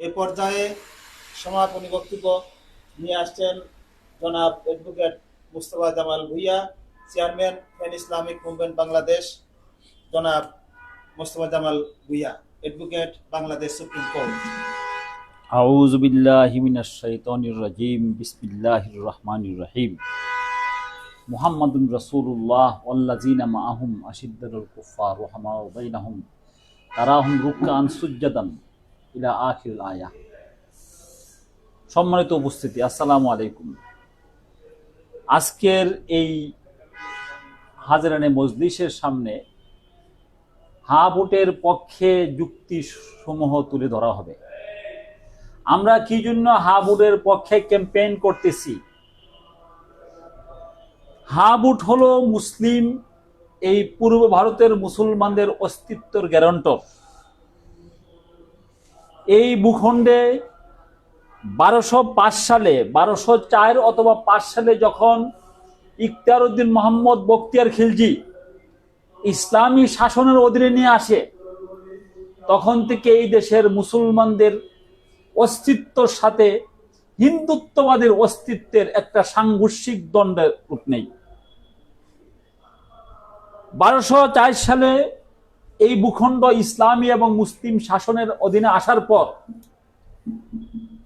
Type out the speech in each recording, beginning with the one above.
এ পর্যায়ে সমাপনী বক্তব্য নিয়ে আসছেন জনাব advocate Mustafa Jamal Bhuiyan, chairman pan Islamic movement Bangladesh. জনাব Mustafa Jamal Bhuiyan, advocate, Bangladesh supreme court. আউযু বিল্লাহি মিনাশ শাইতানির রাজিম। বিসমিল্লাহির রহমানির রহিম। মুহাম্মাদুর রাসূলুল্লাহ ওয়াল্লাযিনা মাআহুম আশিদ্দাতুল কুফফার রাহমাউ বাইনাহুম তারাহুম রুকআন সুজদান ইলা আখিরিল আয়াহ। সম্মানিত উপস্থিতি, আসসালামু আলাইকুম। আজকের এই হাজরানে মজলিসের সামনে হা ভোটের পক্ষে যুক্তি সমূহ তুলে ধরা হবে। আমরা কি জন্য হা ভোটের পক্ষে ক্যাম্পেইন করতেছি? হা ভোট হলো মুসলিম এই পূর্ব ভারতের মুসলমানদের অস্তিত্বের গ্যারান্টর। এই ভূখণ্ডে 1205 সালে 1204 অথবা 5 সালে যখন ইখতিয়ার উদ্দিন মোহাম্মদ বখতিয়ার খিলজি ইসলামী শাসনের অধীনে নিয়ে আসে, তখন থেকে এই দেশের মুসলমানদের অস্তিত্বর সাথে হিন্দুত্ববাদের অস্তিত্বের একটা সাংঘর্ষিক দ্বন্দ্বের রূপ নেই। 1204 সালে এই ভূখণ্ড ইসলামী এবং মুসলিম শাসনের অধীনে আসার পর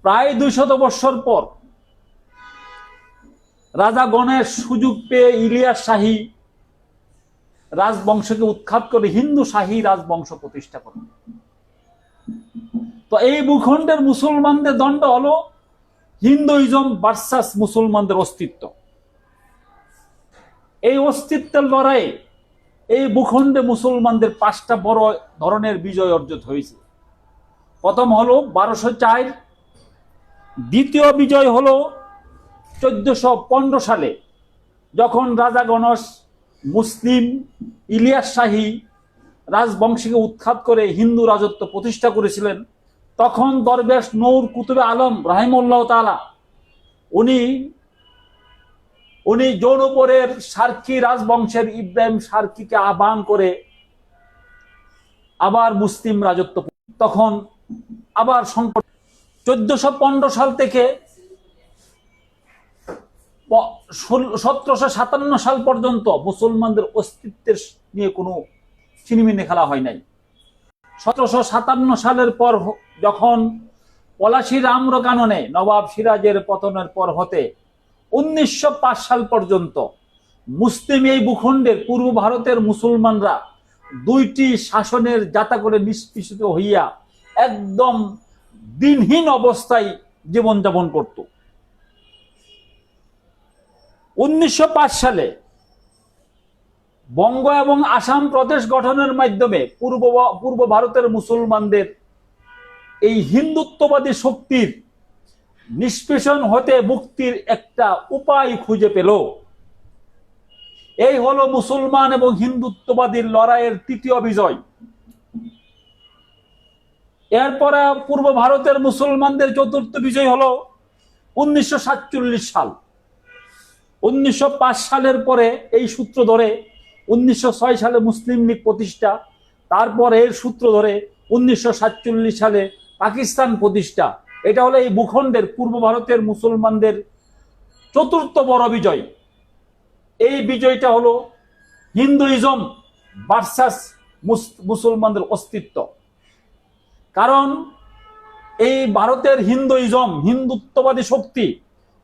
প্রায় 200 বৎসর পর রাজা গণেশ সুযোগ পেয়ে ইলিয়াস শাহী রাজবংশকে উৎখাত করে হিন্দু শাহী রাজবংশ প্রতিষ্ঠা করেন। তো এই ভূখণ্ডের মুসলমানদের দ্বন্দ্ব হলো হিন্দুইজম ভার্সাস মুসলমানদের অস্তিত্ব। এই অস্তিত্বের লড়াইয়ে এই ভূখণ্ডে মুসলমানদের 5টা বড় ধরনের বিজয় অর্জিত হয়েছে। প্রথম হলো 1204, দ্বিতীয় বিজয় হলো 1415 সালে যখন রাজা গণেশ মুসলিম ইলিয়াস শাহী রাজবংশীকে উৎখাত করে হিন্দু রাজত্ব প্রতিষ্ঠা করেছিলেন। তখন দরবেশ নূর কুতুবে আলম রাহিমাহুল্লাহ তাআলা উনি জৌনপুরের সার্কি রাজবংশের ইব্রাহিম সার্কিকে আহ্বান করে আবার মুসলিম রাজত্ব, তখন আবার সংকট। 1415 সাল থেকে 1757 সাল পর্যন্ত মুসলমানদের অস্তিত্বের নিয়ে কোনো ছিনিমিনি খেলা হয় নাই। 1757 সালের পর যখন পলাশীর আম্রকাননে নবাব সিরাজের পতনের পর হতে 1905 সাল পর্যন্ত মুসলিম এই ভূখণ্ডের পূর্ব ভারতের মুসলমানরা 2টি শাসনের যাতা করে নিষ্পেষিত হইয়া একদম দিনহীন অবস্থায় জীবনযাপন করত। 1905 সালে বঙ্গ এবং আসাম প্রদেশ গঠনের মাধ্যমে পূর্ব ভারতের মুসলমানদের এই হিন্দুত্ববাদী শক্তির নিষ্পেষণ হতে মুক্তির একটা উপায় খুঁজে পেল। এই হলো মুসলমান এবং হিন্দুত্ববাদীর লড়াইয়ের 3য় বিজয়। এরপরে পূর্ব ভারতের মুসলমানদের 4র্থ বিজয় হলো 1947 সাল। 1905 সালের পরে এই সূত্র ধরে 1906 সালে মুসলিম লীগ প্রতিষ্ঠা, তারপর এর সূত্র ধরে 1947 সালে পাকিস্তান প্রতিষ্ঠা। এটা হলো এই ভূখণ্ডের পূর্ব ভারতের মুসলমানদের 4র্থ বড় বিজয়। এই বিজয়টা হলো হিন্দুইজম ভার্সাস মুসলমানদের অস্তিত্ব। কারণ এই ভারতের হিন্দুইজম হিন্দুত্ববাদী শক্তি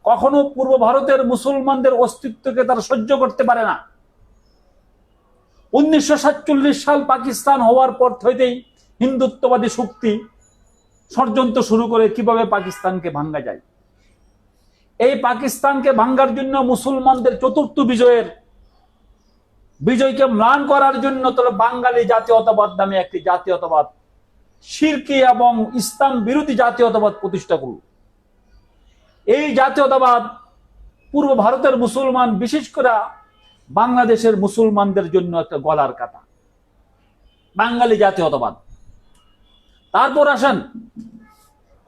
কখনো পূর্ব ভারতের মুসলমানদের অস্তিত্বকে তারা সহ্য করতে পারে না। 1947 সাল পাকিস্তান হওয়ার পর থেকেই হিন্দুত্ববাদী শক্তি ষড়যন্ত্র শুরু করে কিভাবে পাকিস্তানকে ভাঙ্গা যায়। এই পাকিস্তানকে ভাঙ্গার জন্য মুসলমানদের 4র্থ বিজয়কে ম্লান করার জন্য তারা বাঙালি জাতীয়তাবাদ নামে একটি জাতীয়তাবাদ, শিরকি এবং ইসলাম বিরোধী জাতীয়তাবাদ প্রতিষ্ঠা করল। এই জাতীয়তাবাদ পূর্ব ভারতের মুসলমান, বিশেষ করে বাংলাদেশের মুসলমানদের জন্য একটা গলার কাটা, বাঙালি জাতীয়তাবাদ। তারপর আসেন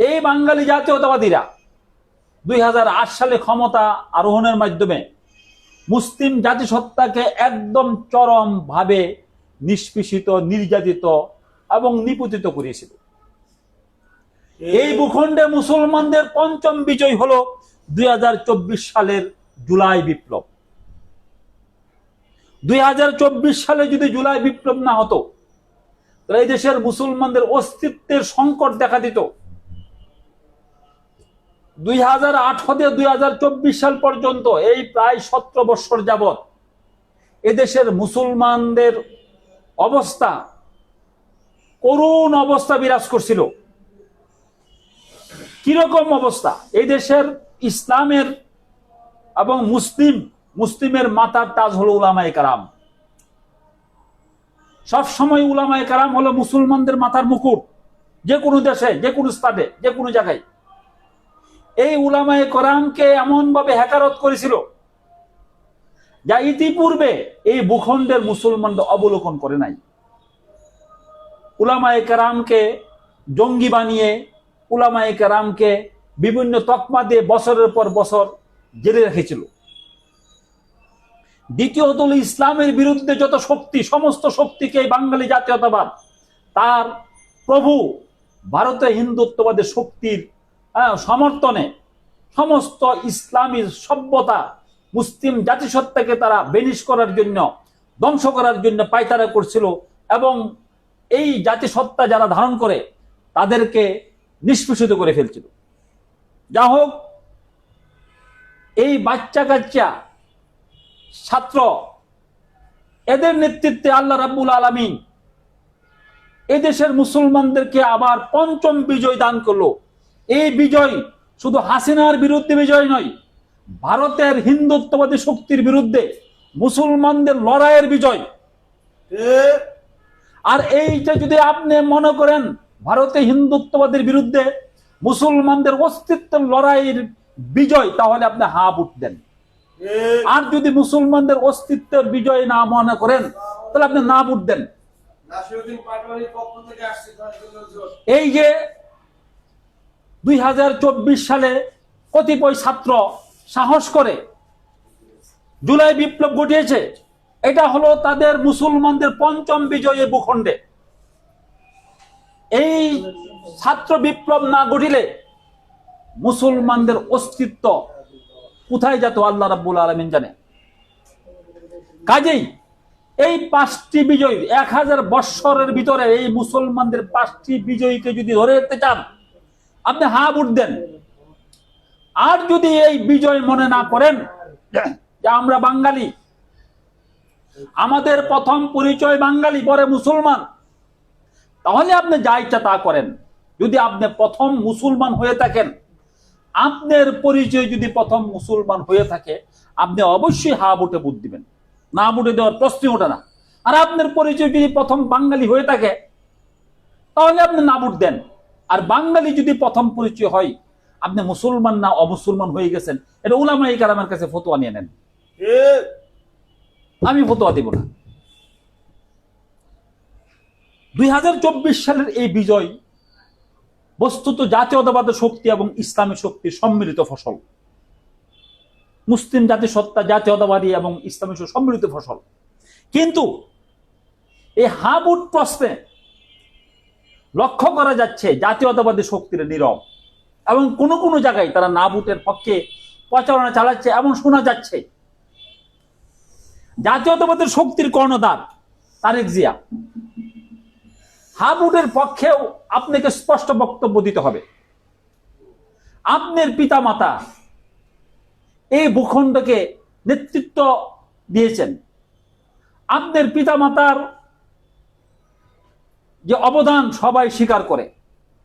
এই বাঙালি জাতীয়তাবাদীরা 2008 সালে ক্ষমতা আরোহণের মাধ্যমে মুসলিম জাতিসত্তাকে একদম চরম ভাবে নিষ্পেষিত, নির্যাতিত এবং নিপতিত করেছিল। এই ভূখণ্ডে মুসলমানদের পঞ্চম বিজয় হলো 2024 সালের জুলাই বিপ্লব। 2024 সালে যদি জুলাই বিপ্লব না হতো তাহলে এই দেশের মুসলমানদের অস্তিত্বের সংকট দেখা দিত। 2008 থেকে 2024 সাল পর্যন্ত এই প্রায় 17 বছর যাবত এদেশের মুসলমানদের অবস্থা, করুণ অবস্থা বিরাজ করছিল। কিরকম অবস্থা? এই দেশের ইসলামের এবং মুসলিমের মাথার তাজ হলো উলামায়ে কেরাম। সবসময় উলামায়ে কেরাম হলো মুসলমানদের মাথার মুকুট, যে কোনো দেশে, যে কোনো স্থানে, যে কোনো জায়গায়। এই উলামায়ে কেরামকে এমন ভাবে হেকারত করেছিল যা ইতিপূর্বে এই ভূখণ্ডের মুসলমানদের অবলোকন করে নাই। উলামায়ে কেরামকে জঙ্গি বানিয়ে, উলামায়ে কেরামকে বিভিন্ন তকমা দিয়ে বছরের পর বছর জেলে রেখেছিল। দ্বিতীয়ত হল ইসলামের বিরুদ্ধে যত শক্তি, সমস্ত শক্তিকে বাঙালি জাতীয়তাবাদ তার প্রভু ভারতে হিন্দুত্ববাদের শক্তির সমর্থনে সমস্ত ইসলামী সভ্যতা, মুসলিম জাতিসত্তাকে তারা বেনিশ করার জন্য, ধ্বংস করার জন্য পায়তারা করছিল এবং এই জাতিসত্তা যারা ধারণ করে তাদেরকে নিষ্পেষিত করে ফেলছিল। যা হোক, এই বাচ্চা কাচ্চা ছাত্র এদের নেতৃত্বে আল্লাহ রাব্বুল আলামিন এদেশের মুসলমানদেরকে আবার পঞ্চম বিজয় দান করলো। এই বিজয় শুধু হাসিনার বিরুদ্ধে বিজয় নয়, ভারতের হিন্দুত্ববাদী শক্তির বিরুদ্ধে মুসলমানদের লড়াইয়ের বিজয়। আর এইটা যদি আপনি মনে করেন ভারতে হিন্দুত্ববাদের বিরুদ্ধে মুসলমানদের অস্তিত্বের লড়াইয়ের বিজয়, তাহলে আপনি হা ভোট দেন। আর যদি মুসলমানদের অস্তিত্বের বিজয় না মনে করেন তাহলে আপনি না ভোট দেন। এই যে 2024 সালে কতিপয় ছাত্র সাহস করে জুলাই বিপ্লব ঘটিয়েছে, এটা হলো তাদের মুসলমানদের পঞ্চম বিজয়ে ভূখণ্ডে। এই ছাত্র বিপ্লব না ঘটিলে মুসলমানদের অস্তিত্ব কোথায় যেত আল্লাহ রাব্বুল আলামিন জানে। কাজেই এই 5টি বিজয়, 1000 বৎসরের ভিতরে এই মুসলমানদের 5টি বিজয়ীকে যদি ধরে রাখতে চান, আপনি হা ভোট দেন। আর যদি এই বিজয় মনে না করেন যে আমরা বাঙালি, আমাদের প্রথম পরিচয় বাঙালি, পরে মুসলমান, তাহলে আপনি যা ইচ্ছা তা করেন। যদি আপনি প্রথম মুসলমান হয়ে থাকেন, আপনার পরিচয় যদি প্রথম মুসলমান হয়ে থাকে, আপনি অবশ্যই হা ভোটে ভোট দিবেন, না ভোটে দেওয়ার প্রশ্নই ওঠে না। আর আপনার পরিচয় যদি প্রথম বাঙালি হয়ে থাকে তাহলে আপনি না ভোট দেন। আর বাঙালি যদি প্রথম পরিচয় হয়, আপনি মুসলমান না অমুসলমান হয়ে গেছেন, এটা উলামায়ে কেরামের কাছে ফতোয়া নিয়ে নেন, আমি ফতোয়া দিব না। 2024 সালের এই বিজয় বস্তুত জাতীয়তাবাদের শক্তি এবং ইসলামী শক্তির সম্মিলিত ফসল। মুসলিম জাতিসত্তা, জাতীয়তাবাদী এবং ইসলামী সম্মিলিত ফসল। কিন্তু এই হা ভোট প্রশ্নে লক্ষ্য করা যাচ্ছে জাতীয়তাবাদী শক্তির নীরব, এবং কোনো কোনো জায়গায় তারা না ভোটের পক্ষে প্রচারণা চালাচ্ছে এমন শোনা যাচ্ছে। জাতীয়তাবাদের শক্তির কর্ণধার তারেক জিয়া, হা ভোটের পক্ষেও আপনাকে স্পষ্ট বক্তব্য দিতে হবে। আপনার পিতা মাতা এই ভূখণ্ডকে নেতৃত্ব দিয়েছেন, আপনার পিতা মাতার যে অবদান সবাই স্বীকার করে,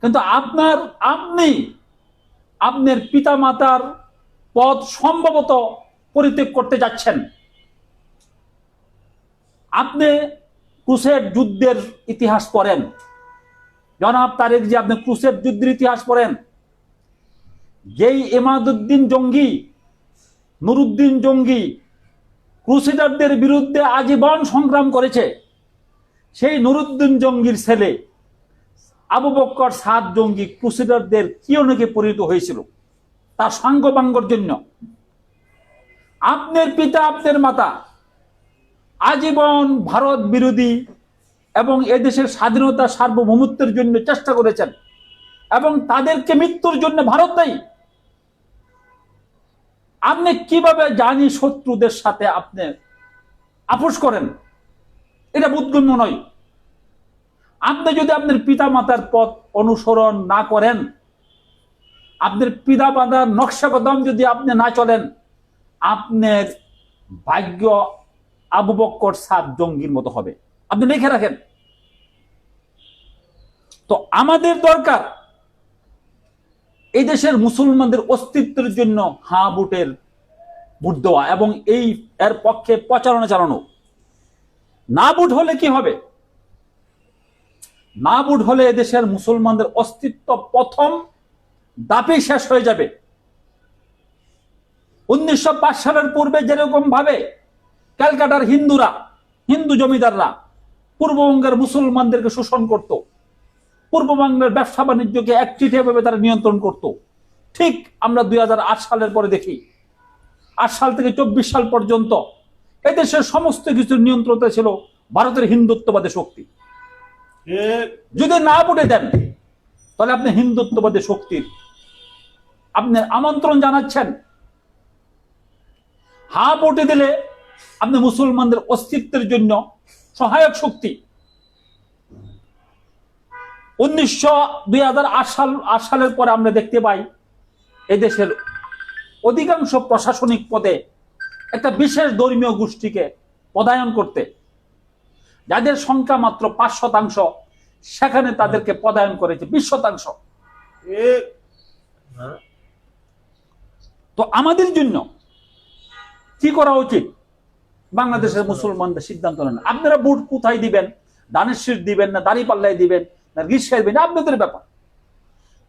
কিন্তু আপনি আপনার পিতা মাতার পদ সম্ভবত পরিত্যাগ করতে যাচ্ছেন। আপনি ক্রুসেড যুদ্ধের ইতিহাস পড়েন, জনাব তারেক জি, আপনি ক্রুসেড যুদ্ধের ইতিহাস পড়েন। যেই ইমাদউদ্দিন জঙ্গি, নুরুদ্দিন জঙ্গি ক্রুসেডারদের বিরুদ্ধে আজীবন সংগ্রাম করেছে, সেই নুরুদ্দিন জঙ্গির ছেলে আবু বকর সাদ জঙ্গি ক্রুসেডারদের কিয়নকে পরিণত হয়েছিল তার সাঙ্গপাঙ্গর জন্য। আপনার পিতা, আপনার মাতা আজীবন ভারত বিরোধী এবং এদেশের স্বাধীনতা সার্বভৌমত্বের জন্য চেষ্টা করেছেন, এবং তাদেরকে মৃত্যুর জন্য ভারত দায়ী। আপনি কিভাবে জানি শত্রুদের সাথে আপনি আপোষ করেন? এটা বোধগম্য নয়। আপনি যদি আপনার পিতা মাতার পথ অনুসরণ না করেন, আপনার পিতা মাতার নকশা কদম যদি আপনি না চলেন, আপনার ভাগ্য আবু বক্কর সাদ জঙ্গির মতো হবে। আপনি লিখে রাখেন। তো আমাদের দরকার এই দেশের মুসলমানদের অস্তিত্বের জন্য হ্যাঁ ভোটের ভোট দেওয়া এবং এর পক্ষে প্রচারণা চালানো। না ভোট হলে কি হবে? না ভোট হলে এদেশের মুসলমানদের অস্তিত্ব প্রথম দাপে শেষ হয়ে যাবে। 1905 সালের পূর্বে যেরকম ভাবে ক্যালকাটার হিন্দু জমিদাররা পূর্ববঙ্গের মুসলমানদেরকে শোষণ করত, পূর্ববঙ্গের ব্যবসা বাণিজ্যকে একচিটিয়াভাবে তারা নিয়ন্ত্রণ করত, ঠিক আমরা 2008 সালের পরে দেখি 8 সাল থেকে 24 সাল পর্যন্ত এদেশের সমস্ত কিছুর নিয়ন্ত্রণে ছিল ভারতের হিন্দুত্ববাদী শক্তি। যদি না ভোটে দেন তাহলে আপনি হিন্দুত্ববাদী শক্তির আপনি আমন্ত্রণ জানাচ্ছেন। হ্যাঁ ভোটে দিলে আপনি মুসলমানদের অস্তিত্বের জন্য সহায়ক শক্তি। 2008 সালের পরে আমরা দেখতে পাই এদেশের অধিকাংশ প্রশাসনিক পদে একটা বিশেষ ধর্মীয় গোষ্ঠীকে পদায়ন করতে, যাদের সংখ্যা মাত্র 5%, সেখানে তাদেরকে পদায়ন করেছে 20%। তো আমাদের জন্য কি করা উচিত? বাংলাদেশের মুসলমানদের সিদ্ধান্ত নেন। আপনারা ভোট কোথায় দিবেন, দানের শীষ দিবেন না দাড়ি পাল্লাই দিবেন না রিক্সায় দিবেন, আপনাদের ব্যাপার।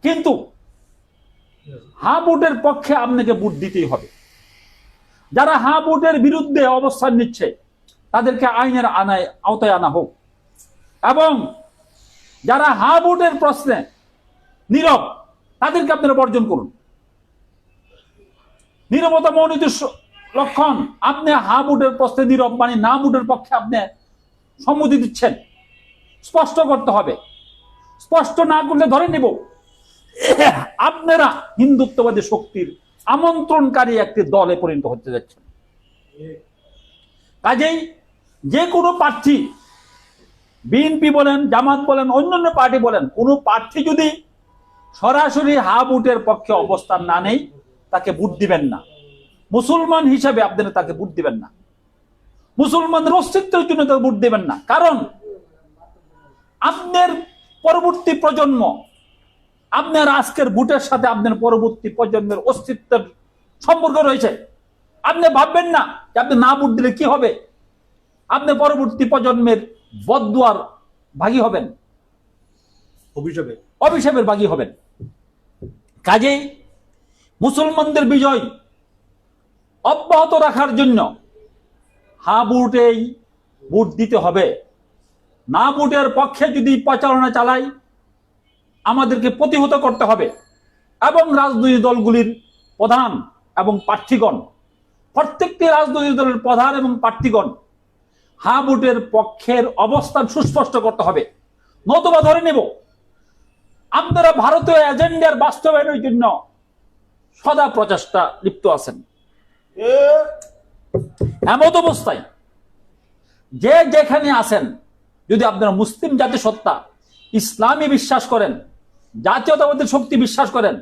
কিন্তু হ্যাঁ ভোটের পক্ষে আপনাকে ভোট দিতেই হবে। যারা হ্যাঁ ভোটের বিরুদ্ধে অবস্থান নিচ্ছে তাদেরকে আইনের আওতায় আনা হোক, এবং যারা হ্যাঁ ভোটের প্রশ্নে নীরব তাদেরকে আপনারা বর্জন করুন। নীরবতা মৌনীতির লক্ষণ। আপনি হ্যাঁ ভোটের প্রশ্নে নীরব মানে না ভোটের পক্ষে আপনি সম্মতি দিচ্ছেন, স্পষ্ট করতে হবে। স্পষ্ট না করলে ধরে নেব আপনারা হিন্দুত্ববাদী শক্তির আমন্ত্রণকারী একটি দলে পরিণত হতে যাচ্ছেন। কাজেই যে কোনো প্রার্থী, বিএনপি বলেন, জামাত বলেন, অন্যান্য পার্টি বলেন, কোনো প্রার্থী যদি সরাসরি হ্যাঁ ভোটের পক্ষে অবস্থান না নেই তাকে ভোট দিবেন না। মুসলমান হিসাবে আপনারা তাকে ভোট দিবেন না। মুসলমানদের অস্তিত্বের জন্য তাকে ভোট দিবেন না। কারণ আপনার পরবর্তী প্রজন্ম, আপনার আজকের ভোটের সাথে আপনার পরবর্তী প্রজন্মের অস্তিত্বের সম্পর্ক রয়েছে। আপনি ভাববেন না যে আপনি না ভোট দিলে কি হবে। আপনি পরবর্তী প্রজন্মের বদদুয়ার ভাগী হবেন, অভিশাপের ভাগী হবেন। কাজেই মুসলমানদের বিজয় অব্যাহত রাখার জন্য হ্যাঁ ভোটেই ভোট দিতে হবে। না ভোটের পক্ষে যদি প্রচারণা চালাই আমাদেরকে প্রতিহত করতে হবে, এবং রাজনৈতিক দলগুলির প্রধান এবং প্রার্থীগণ, প্রত্যেকটি রাজনৈতিক দলের প্রধান এবং প্রার্থীগণ হ্যাঁ ভোটের পক্ষের অবস্থান সুস্পষ্ট করতে হবে। নতুবা ধরে নেব আপনারা ভারতীয় এজেন্ডার বাস্তবায়নের জন্য সদা প্রচেষ্টা লিপ্ত আছেন। এমত অবস্থায় যে যেখানে আছেন, যদি আপনারা মুসলিম জাতিসত্তা, ইসলামী বিশ্বাস করেন, জাতীয়তাবাদের শক্তি বিশ্বাস করেন,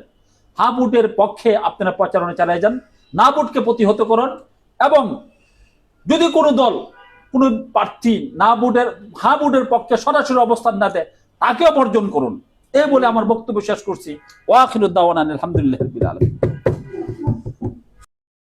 হ্যাঁ ভোটের পক্ষে আপনারা প্রচারণা চালিয়ে যান, না ভোটকে প্রতিহত করুন। এবং যদি কোনো দল, কোনো প্রার্থী হ্যাঁ ভোটের পক্ষে সরাসরি অবস্থান না দেয় তাকেও বর্জন করুন। এই বলে আমার বক্তব্য শেষ করছি। ওয়া আখিরুদ দাওয়ানা আলহামদুলিল্লাহি রাব্বিল আলামিন।